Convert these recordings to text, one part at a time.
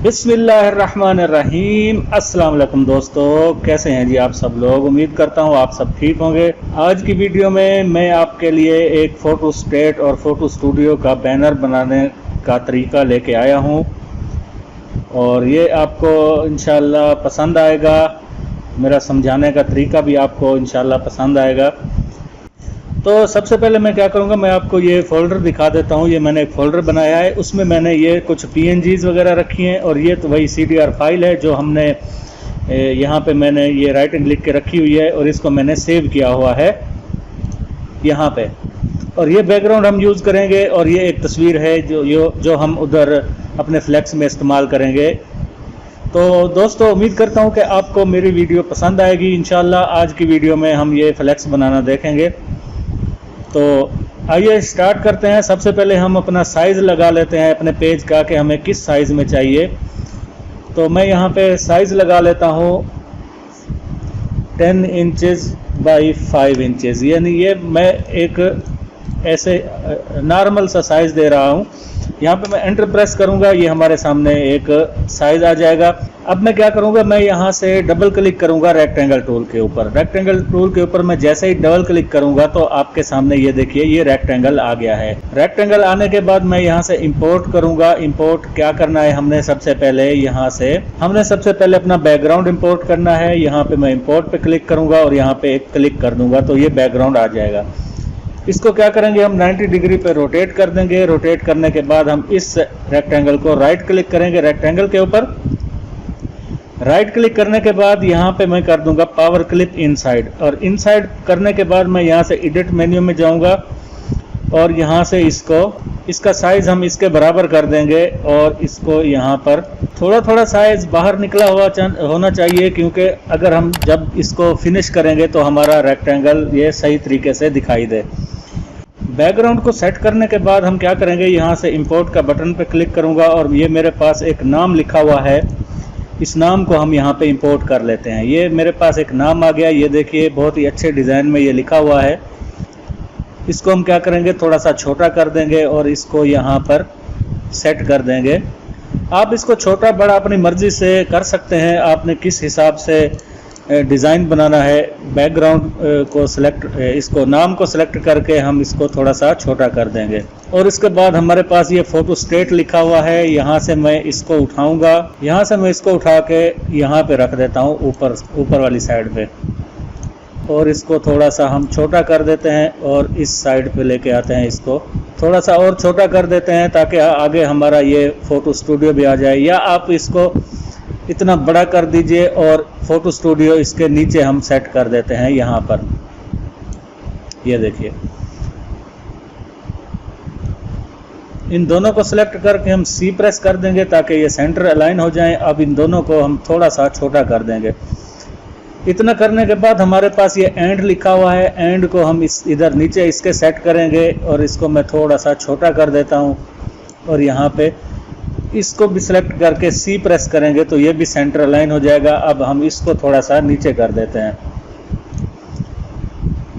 बिस्मिल्लाहिर्रहमानिर्रहीम। अस्सलाम वालेकुम दोस्तों, कैसे हैं जी आप सब लोग। उम्मीद करता हूँ आप सब ठीक होंगे। आज की वीडियो में मैं आपके लिए एक फ़ोटो स्टेट और फ़ोटो स्टूडियो का बैनर बनाने का तरीका लेके आया हूँ और ये आपको इंशाल्लाह पसंद आएगा। मेरा समझाने का तरीका भी आपको इंशाल्लाह पसंद आएगा। तो सबसे पहले मैं क्या करूँगा, मैं आपको ये फ़ोल्डर दिखा देता हूँ। ये मैंने एक फ़ोल्डर बनाया है, उसमें मैंने ये कुछ PNGs वगैरह रखी हैं और ये तो वही CDR फाइल है जो हमने यहाँ पे मैंने ये राइटिंग लिख के रखी हुई है और इसको मैंने सेव किया हुआ है यहाँ पे। और ये बैकग्राउंड हम यूज़ करेंगे और ये एक तस्वीर है जो हम उधर अपने फ्लैक्स में इस्तेमाल करेंगे। तो दोस्तों उम्मीद करता हूँ कि आपको मेरी वीडियो पसंद आएगी इंशाल्लाह। आज की वीडियो में हम ये फ्लैक्स बनाना देखेंगे। तो आइए स्टार्ट करते हैं। सबसे पहले हम अपना साइज़ लगा लेते हैं अपने पेज का कि हमें किस साइज़ में चाहिए। तो मैं यहाँ पे साइज़ लगा लेता हूँ 10 इंचज़ बाई 5 इंचज़, यानी ये मैं एक ऐसे नॉर्मल सा साइज़ दे रहा हूँ। यहाँ पे मैं एंटर प्रेस करूँगा, ये हमारे सामने एक साइज़ आ जाएगा। अब मैं क्या करूँगा, मैं यहाँ से डबल क्लिक करूँगा रेक्टेंगल टूल के ऊपर। रेक्टेंगल टूल के ऊपर मैं जैसे ही डबल क्लिक करूँगा तो आपके सामने ये देखिए ये रेक्टेंगल आ गया है। रेक्टेंगल आने के बाद मैं यहाँ से इंपोर्ट करूँगा। इंपोर्ट क्या करना है, हमने सबसे पहले अपना बैकग्राउंड इंपोर्ट करना है। यहाँ पे मैं इंपोर्ट पे क्लिक करूँगा और यहाँ पे एक क्लिक कर दूँगा तो ये बैकग्राउंड आ जाएगा। इसको क्या करेंगे, हम 90 डिग्री पे रोटेट कर देंगे। रोटेट करने के बाद हम इस रेक्टेंगल को राइट क्लिक करेंगे। रेक्टेंगल के ऊपर राइट क्लिक करने के बाद यहाँ पे मैं कर दूंगा पावर क्लिप इनसाइड। और इनसाइड करने के बाद मैं यहाँ से एडिट मेन्यू में जाऊंगा और यहाँ से इसका साइज़ हम इसके बराबर कर देंगे और इसको यहाँ पर थोड़ा थोड़ा साइज़ बाहर निकला हुआ होना चाहिए, क्योंकि अगर हम जब इसको फिनिश करेंगे तो हमारा रेक्टेंगल ये सही तरीके से दिखाई दे। बैकग्राउंड को सेट करने के बाद हम क्या करेंगे, यहाँ से इंपोर्ट का बटन पे क्लिक करूँगा और ये मेरे पास एक नाम लिखा हुआ है, इस नाम को हम यहाँ पे इंपोर्ट कर लेते हैं। ये मेरे पास एक नाम आ गया, ये देखिए बहुत ही अच्छे डिज़ाइन में ये लिखा हुआ है। इसको हम क्या करेंगे, थोड़ा सा छोटा कर देंगे और इसको यहाँ पर सेट कर देंगे। आप इसको छोटा बड़ा अपनी मर्ज़ी से कर सकते हैं, आपने किस हिसाब से डिज़ाइन बनाना है। बैकग्राउंड को सिलेक्ट, इसको नाम को सिलेक्ट करके हम इसको थोड़ा सा छोटा कर देंगे। और इसके बाद हमारे पास ये फ़ोटो स्टेट लिखा हुआ है, यहाँ से मैं इसको उठाऊंगा। यहाँ से मैं इसको उठा के यहाँ पे रख देता हूँ ऊपर वाली साइड पे, और इसको थोड़ा सा हम छोटा कर देते हैं और इस साइड पे लेके आते हैं। इसको थोड़ा सा और छोटा कर देते हैं ताकि आगे हमारा ये फ़ोटो स्टूडियो भी आ जाए, या आप इसको इतना बड़ा कर दीजिए और फ़ोटो स्टूडियो इसके नीचे हम सेट कर देते हैं यहाँ पर। ये देखिए इन दोनों को सिलेक्ट करके हम C प्रेस कर देंगे ताकि ये सेंटर अलाइन हो जाएं। अब इन दोनों को हम थोड़ा सा छोटा कर देंगे। इतना करने के बाद हमारे पास ये एंड लिखा हुआ है, एंड को हम इधर नीचे इसके सेट करेंगे और इसको मैं थोड़ा सा छोटा कर देता हूँ और यहाँ पे इसको भी सिलेक्ट करके C प्रेस करेंगे तो ये भी सेंटर अलाइन हो जाएगा। अब हम इसको थोड़ा सा नीचे कर देते हैं,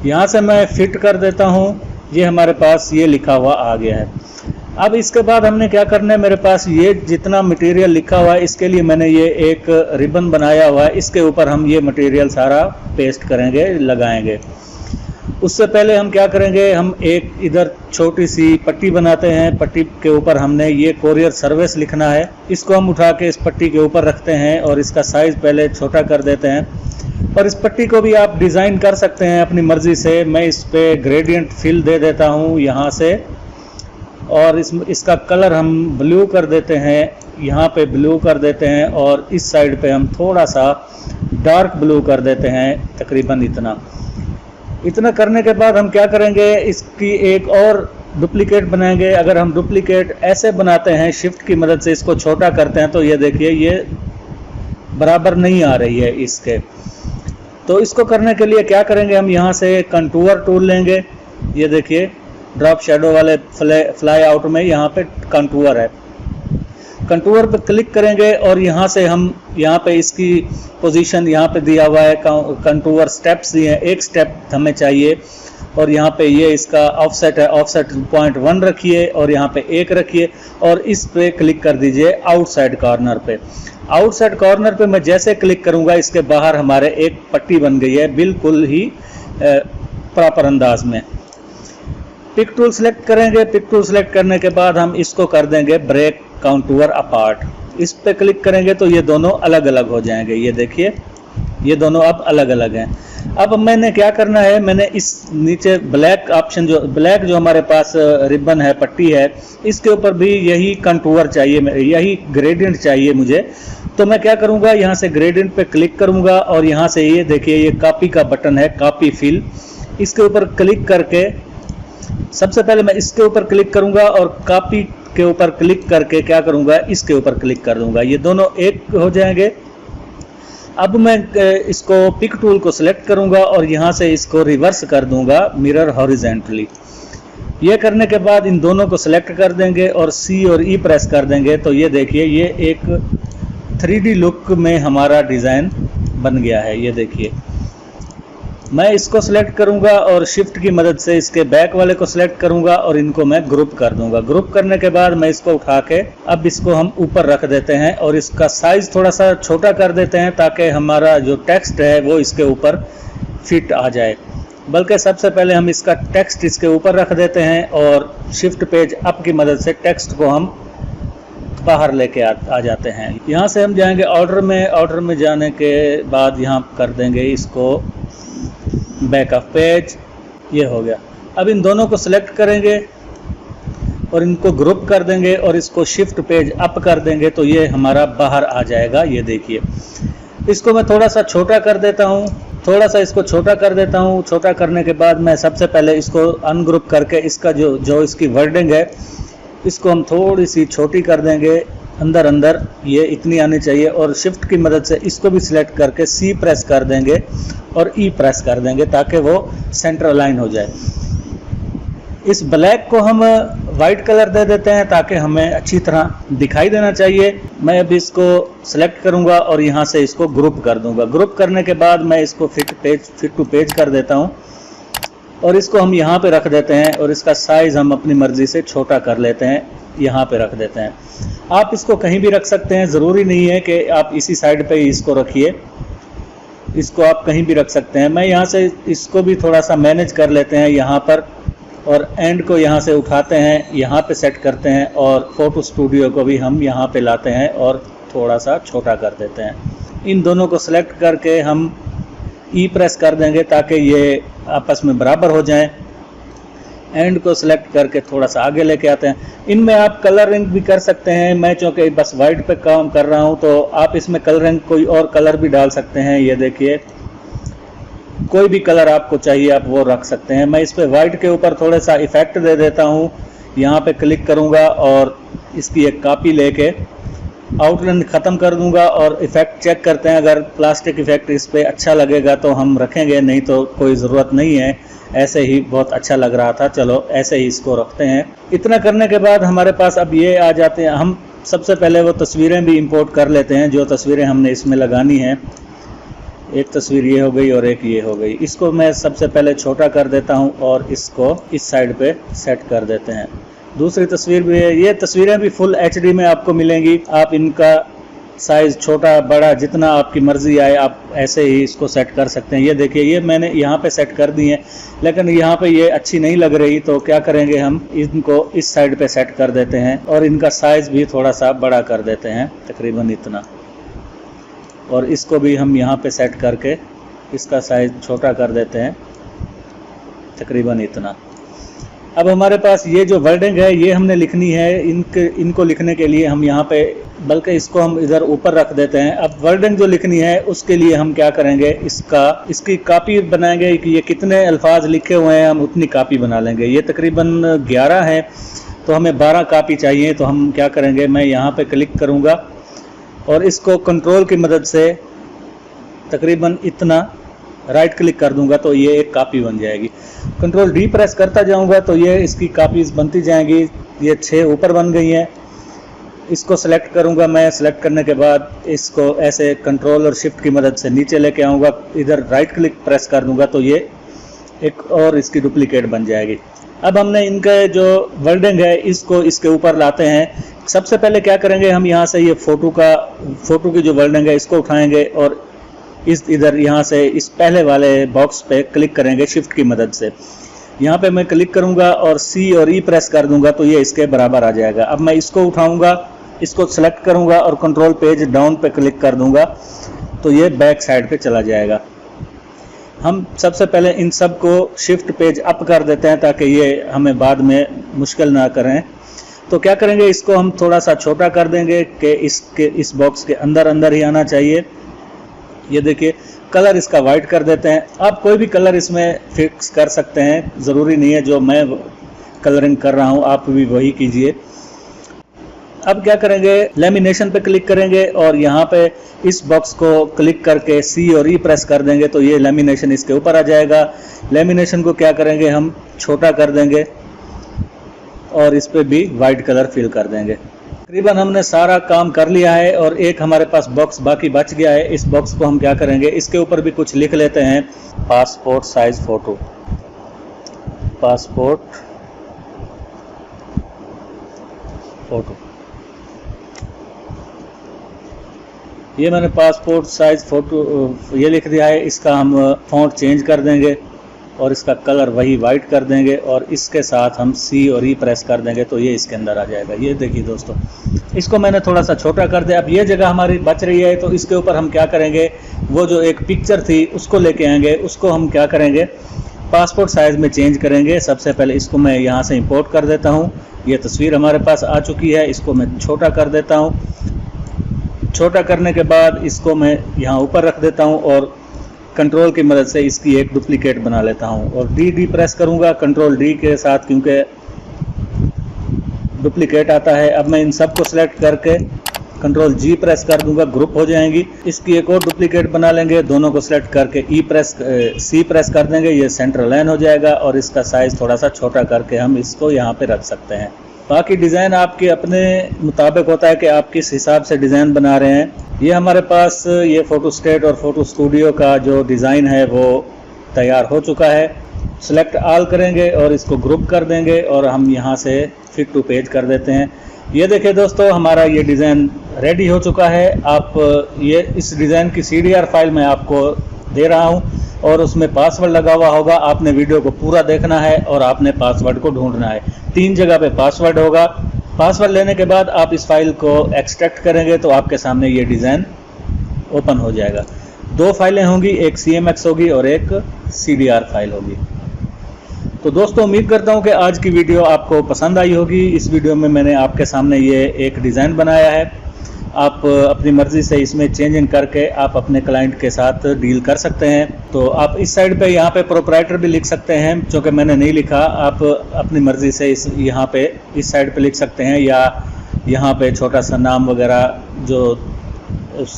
यहाँ से मैं फिट कर देता हूँ। ये हमारे पास ये लिखा हुआ आ गया है। अब इसके बाद हमने क्या करना है, मेरे पास ये जितना मटेरियल लिखा हुआ है इसके लिए मैंने ये एक रिबन बनाया हुआ है, इसके ऊपर हम ये मटेरियल सारा पेस्ट करेंगे, लगाएंगे। उससे पहले हम क्या करेंगे, हम एक इधर छोटी सी पट्टी बनाते हैं। पट्टी के ऊपर हमने ये कोरियर सर्विस लिखना है, इसको हम उठा के इस पट्टी के ऊपर रखते हैं और इसका साइज़ पहले छोटा कर देते हैं। और इस पट्टी को भी आप डिज़ाइन कर सकते हैं अपनी मर्ज़ी से। मैं इस पे ग्रेडियंट फिल दे देता हूँ यहाँ से, और इसका कलर हम ब्लू कर देते हैं, यहाँ पे ब्लू कर देते हैं और इस साइड पे हम थोड़ा सा डार्क ब्लू कर देते हैं, तकरीबन इतना करने के बाद हम क्या करेंगे, इसकी एक और डुप्लीकेट बनाएंगे। अगर हम डुप्लीकेट ऐसे बनाते हैं, शिफ्ट की मदद से इसको छोटा करते हैं तो ये देखिए ये बराबर नहीं आ रही है इसके। तो इसको करने के लिए क्या करेंगे, हम यहाँ से कंटूर टूल लेंगे। ये देखिए ड्रॉप शेडो वाले फ्लाई आउट में यहाँ पे कंटूर है, कंटूर पे क्लिक करेंगे और यहाँ से हम यहाँ पे इसकी पोजीशन यहाँ पे दिया हुआ है, कंटूर स्टेप्स दिए हैं, एक स्टेप हमें चाहिए और यहाँ पे ये इसका ऑफसेट है, ऑफसेट 0.1 रखिए और यहाँ पे 1 रखिए और इस पे क्लिक कर दीजिए आउटसाइड कॉर्नर पे। आउटसाइड कॉर्नर पे मैं जैसे क्लिक करूंगा इसके बाहर हमारे एक पट्टी बन गई है बिल्कुल ही प्रॉपर अंदाज में। पिक टूल सेलेक्ट करेंगे, पिक टूल सेलेक्ट करने के बाद हम इसको कर देंगे ब्रेक काउंटूर अपार्ट। इस पे क्लिक करेंगे तो ये दोनों अलग अलग हो जाएंगे। ये देखिए ये दोनों अब अलग अलग हैं। अब मैंने क्या करना है, मैंने इस नीचे ब्लैक ऑप्शन जो हमारे पास रिबन है, पट्टी है, इसके ऊपर भी यही कंटूर चाहिए, यही ग्रेडियंट चाहिए मुझे। तो मैं क्या करूंगा, यहाँ से ग्रेडियंट पे क्लिक करूंगा और यहाँ से ये देखिए ये कॉपी का बटन है, कॉपी फिल, इसके ऊपर क्लिक करके सबसे पहले मैं इसके ऊपर क्लिक करूंगा और कॉपी के ऊपर क्लिक करके क्या करूंगा, इसके ऊपर क्लिक कर दूंगा। ये दोनों एक हो जाएंगे। अब मैं इसको पिक टूल को सिलेक्ट करूंगा और यहाँ से इसको रिवर्स कर दूंगा मिरर हॉरिजेंटली। ये करने के बाद इन दोनों को सिलेक्ट कर देंगे और C और E प्रेस कर देंगे तो ये देखिए ये एक 3D लुक में हमारा डिज़ाइन बन गया है। ये देखिए मैं इसको सिलेक्ट करूंगा और शिफ्ट की मदद से इसके बैक वाले को सिलेक्ट करूंगा और इनको मैं ग्रुप कर दूंगा। ग्रुप करने के बाद मैं इसको उठा के अब इसको हम ऊपर रख देते हैं और इसका साइज थोड़ा सा छोटा कर देते हैं ताकि हमारा जो टेक्स्ट है वो इसके ऊपर फिट आ जाए। बल्कि सबसे पहले हम इसका टेक्स्ट इसके ऊपर रख देते हैं और शिफ्ट पेज अप की मदद से टेक्स्ट को हम बाहर लेके आ जाते हैं। यहाँ से हम जाएंगे ऑर्डर में। ऑर्डर में जाने के बाद यहाँ कर देंगे इसको बैक ऑफ पेज। ये हो गया। अब इन दोनों को सिलेक्ट करेंगे और इनको ग्रुप कर देंगे और इसको शिफ्ट पेज अप कर देंगे तो ये हमारा बाहर आ जाएगा। ये देखिए इसको मैं थोड़ा सा छोटा कर देता हूँ, थोड़ा सा इसको छोटा कर देता हूँ। छोटा करने के बाद मैं सबसे पहले इसको अनग्रुप करके इसका जो इसकी वर्डिंग है इसको हम थोड़ी सी छोटी कर देंगे। अंदर ये इतनी आनी चाहिए और शिफ्ट की मदद से इसको भी सिलेक्ट करके C प्रेस कर देंगे और E प्रेस कर देंगे ताकि वो सेंटर अलाइन हो जाए। इस ब्लैक को हम वाइट कलर दे देते हैं ताकि हमें अच्छी तरह दिखाई देना चाहिए। मैं अब इसको सिलेक्ट करूंगा और यहाँ से इसको ग्रुप कर दूंगा। ग्रुप करने के बाद मैं इसको फिट टू पेज कर देता हूँ और इसको हम यहाँ पे रख देते हैं और इसका साइज हम अपनी मर्जी से छोटा कर लेते हैं, यहाँ पे रख देते हैं। आप इसको कहीं भी रख सकते हैं, ज़रूरी नहीं है कि आप इसी साइड पे ही इसको रखिए, इसको आप कहीं भी रख सकते हैं। मैं यहाँ से इसको भी थोड़ा सा मैनेज कर लेते हैं यहाँ पर और एंड को यहाँ से उठाते हैं, यहाँ पे सेट करते हैं और फोटो स्टूडियो को भी हम यहाँ पे लाते हैं और थोड़ा सा छोटा कर देते हैं। इन दोनों को सिलेक्ट करके हम E प्रेस कर देंगे ताकि ये आपस में बराबर हो जाएं। एंड को सिलेक्ट करके थोड़ा सा आगे लेके आते हैं। इनमें आप कलरिंग भी कर सकते हैं। मैं चूँकि बस वाइट पे काम कर रहा हूँ तो आप इसमें कलरिंग कोई और कलर भी डाल सकते हैं। ये देखिए कोई भी कलर आपको चाहिए आप वो रख सकते हैं। मैं इस पे वाइट के ऊपर थोड़ा सा इफेक्ट दे देता हूँ। यहाँ पे क्लिक करूँगा और इसकी एक कॉपी लेके आउटलाइन ख़त्म कर दूंगा और इफ़ेक्ट चेक करते हैं। अगर प्लास्टिक इफ़ेक्ट इस पर अच्छा लगेगा तो हम रखेंगे, नहीं तो कोई ज़रूरत नहीं है। ऐसे ही बहुत अच्छा लग रहा था, चलो ऐसे ही इसको रखते हैं। इतना करने के बाद हमारे पास अब ये आ जाते हैं। हम सबसे पहले वो तस्वीरें भी इंपोर्ट कर लेते हैं जो तस्वीरें हमने इसमें लगानी हैं। एक तस्वीर ये हो गई और एक ये हो गई। इसको मैं सबसे पहले छोटा कर देता हूँ और इसको इस साइड पे सेट कर देते हैं। दूसरी तस्वीर भी है। ये तस्वीरें भी फुल HD में आपको मिलेंगी। आप इनका साइज़ छोटा बड़ा जितना आपकी मर्ज़ी आए आप ऐसे ही इसको सेट कर सकते हैं। ये देखिए ये मैंने यहाँ पे सेट कर दी है, लेकिन यहाँ पे ये अच्छी नहीं लग रही तो क्या करेंगे, हम इनको इस साइड पे सेट कर देते हैं और इनका साइज़ भी थोड़ा सा बड़ा कर देते हैं, तकरीबन इतना। और इसको भी हम यहाँ पे सेट करके इसका साइज़ छोटा कर देते हैं, तकरीबन इतना। अब हमारे पास ये जो वर्डिंग है ये हमने लिखनी है। इनको लिखने के लिए हम यहाँ पे, बल्कि इसको हम इधर ऊपर रख देते हैं। अब वर्डिंग जो लिखनी है उसके लिए हम क्या करेंगे, इसकी कॉपी बनाएंगे कि ये कितने अल्फाज लिखे हुए हैं हम उतनी कॉपी बना लेंगे। ये तकरीबन 11 है तो हमें 12 कॉपी चाहिए। तो हम क्या करेंगे, मैं यहाँ पे क्लिक करूँगा और इसको कंट्रोल की मदद से तकरीबन इतना राइट क्लिक कर दूंगा तो ये एक कॉपी बन जाएगी। कंट्रोल D प्रेस करता जाऊंगा तो ये इसकी कॉपीज़ बनती जाएंगी। ये 6 ऊपर बन गई हैं। इसको सेलेक्ट करूंगा मैं। सेलेक्ट करने के बाद इसको ऐसे कंट्रोल और शिफ्ट की मदद से नीचे लेके आऊँगा। इधर राइट क्लिक प्रेस कर दूंगा तो ये एक और इसकी डुप्लीकेट बन जाएगी। अब हमने इनके जो वर्डिंग है इसको इसके ऊपर लाते हैं। सबसे पहले क्या करेंगे, हम यहाँ से ये फोटो की जो वर्डिंग है इसको उठाएंगे और इस इधर यहाँ से इस पहले वाले बॉक्स पे क्लिक करेंगे शिफ्ट की मदद से। यहाँ पे मैं क्लिक करूँगा और C और E प्रेस कर दूंगा तो ये इसके बराबर आ जाएगा। अब मैं इसको उठाऊंगा, इसको सेलेक्ट करूँगा और कंट्रोल पेज डाउन पे क्लिक कर दूंगा तो ये बैक साइड पे चला जाएगा। हम सबसे पहले इन सब को शिफ्ट पेज अप कर देते हैं ताकि ये हमें बाद में मुश्किल ना करें। तो क्या करेंगे, इसको हम थोड़ा सा छोटा कर देंगे कि इस बॉक्स के अंदर ही आना चाहिए। ये देखिए, कलर इसका वाइट कर देते हैं। आप कोई भी कलर इसमें फिक्स कर सकते हैं, ज़रूरी नहीं है जो मैं कलरिंग कर रहा हूँ आप भी वही कीजिए। अब क्या करेंगे, लेमिनेशन पे क्लिक करेंगे और यहाँ पे इस बॉक्स को क्लिक करके C और E प्रेस कर देंगे तो ये लेमिनेशन इसके ऊपर आ जाएगा। लेमिनेशन को क्या करेंगे, हम छोटा कर देंगे और इस पे भी वाइट कलर फिल कर देंगे। तकरीबन हमने सारा काम कर लिया है और एक हमारे पास बॉक्स बाकी बच गया है। इस बॉक्स को हम क्या करेंगे, इसके ऊपर भी कुछ लिख लेते हैं, passport size photo. Passport photo, ये मैंने पासपोर्ट साइज फोटो ये लिख दिया है। इसका हम फॉन्ट चेंज कर देंगे और इसका कलर वही वाइट कर देंगे और इसके साथ हम C और E प्रेस कर देंगे तो ये इसके अंदर आ जाएगा। ये देखिए दोस्तों, इसको मैंने थोड़ा सा छोटा कर दिया। अब ये जगह हमारी बच रही है तो इसके ऊपर हम क्या करेंगे, वो जो एक पिक्चर थी उसको लेके आएंगे, उसको हम क्या करेंगे, पासपोर्ट साइज़ में चेंज करेंगे। सबसे पहले इसको मैं यहाँ से इंपोर्ट कर देता हूँ। ये तस्वीर हमारे पास आ चुकी है, इसको मैं छोटा कर देता हूँ। छोटा करने के बाद इसको मैं यहाँ ऊपर रख देता हूँ और कंट्रोल की मदद से इसकी एक डुप्लीकेट बना लेता हूँ और डी प्रेस करूँगा कंट्रोल D के साथ, क्योंकि डुप्लीकेट आता है। अब मैं इन सब को सिलेक्ट करके कंट्रोल G प्रेस कर दूंगा, ग्रुप हो जाएंगी। इसकी एक और डुप्लीकेट बना लेंगे, दोनों को सिलेक्ट करके C प्रेस कर देंगे, ये सेंटर लाइन हो जाएगा और इसका साइज़ थोड़ा सा छोटा करके हम इसको यहाँ पे रख सकते हैं। बाकी डिज़ाइन आपके अपने मुताबिक होता है कि आप किस हिसाब से डिज़ाइन बना रहे हैं। ये हमारे पास ये फ़ोटो स्टेट और फ़ोटो स्टूडियो का जो डिज़ाइन है वो तैयार हो चुका है। सेलेक्ट ऑल करेंगे और इसको ग्रुप कर देंगे और हम यहाँ से फिट टू पेज कर देते हैं। ये देखिए दोस्तों, हमारा ये डिज़ाइन रेडी हो चुका है। आप ये इस डिज़ाइन की CDR फाइल मैं आपको दे रहा हूँ और उसमें पासवर्ड लगा हुआ होगा। आपने वीडियो को पूरा देखना है और आपने पासवर्ड को ढूंढना है। 3 जगह पे पासवर्ड होगा। पासवर्ड लेने के बाद आप इस फाइल को एक्सट्रैक्ट करेंगे तो आपके सामने ये डिज़ाइन ओपन हो जाएगा। 2 फाइलें होंगी, एक CMX होगी और एक CDR फाइल होगी। तो दोस्तों, उम्मीद करता हूँ कि आज की वीडियो आपको पसंद आई होगी। इस वीडियो में मैंने आपके सामने ये एक डिज़ाइन बनाया है। आप अपनी मर्ज़ी से इसमें चेंजिंग करके आप अपने क्लाइंट के साथ डील कर सकते हैं। तो आप इस साइड पे यहाँ पे प्रोप्राइटर भी लिख सकते हैं, जो कि मैंने नहीं लिखा। आप अपनी मर्ज़ी से यहाँ पे इस साइड पे लिख सकते हैं या यहाँ पे छोटा सा नाम वगैरह जो उस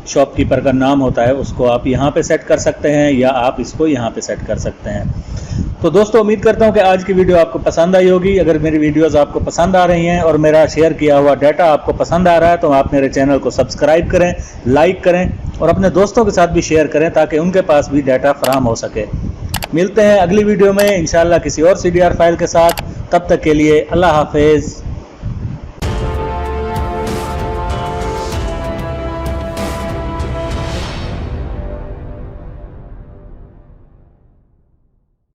शॉपकीपर का नाम होता है उसको आप यहाँ पे सेट कर सकते हैं या आप इसको यहाँ पे सेट कर सकते हैं। तो दोस्तों, उम्मीद करता हूँ कि आज की वीडियो आपको पसंद आई होगी। अगर मेरी वीडियोस आपको पसंद आ रही हैं और मेरा शेयर किया हुआ डाटा आपको पसंद आ रहा है तो आप मेरे चैनल को सब्सक्राइब करें, लाइक करें और अपने दोस्तों के साथ भी शेयर करें ताकि उनके पास भी डाटा फराहम हो सके। मिलते हैं अगली वीडियो में इंशाल्लाह किसी और CDR फाइल के साथ। तब तक के लिए अल्लाह हाफिज़।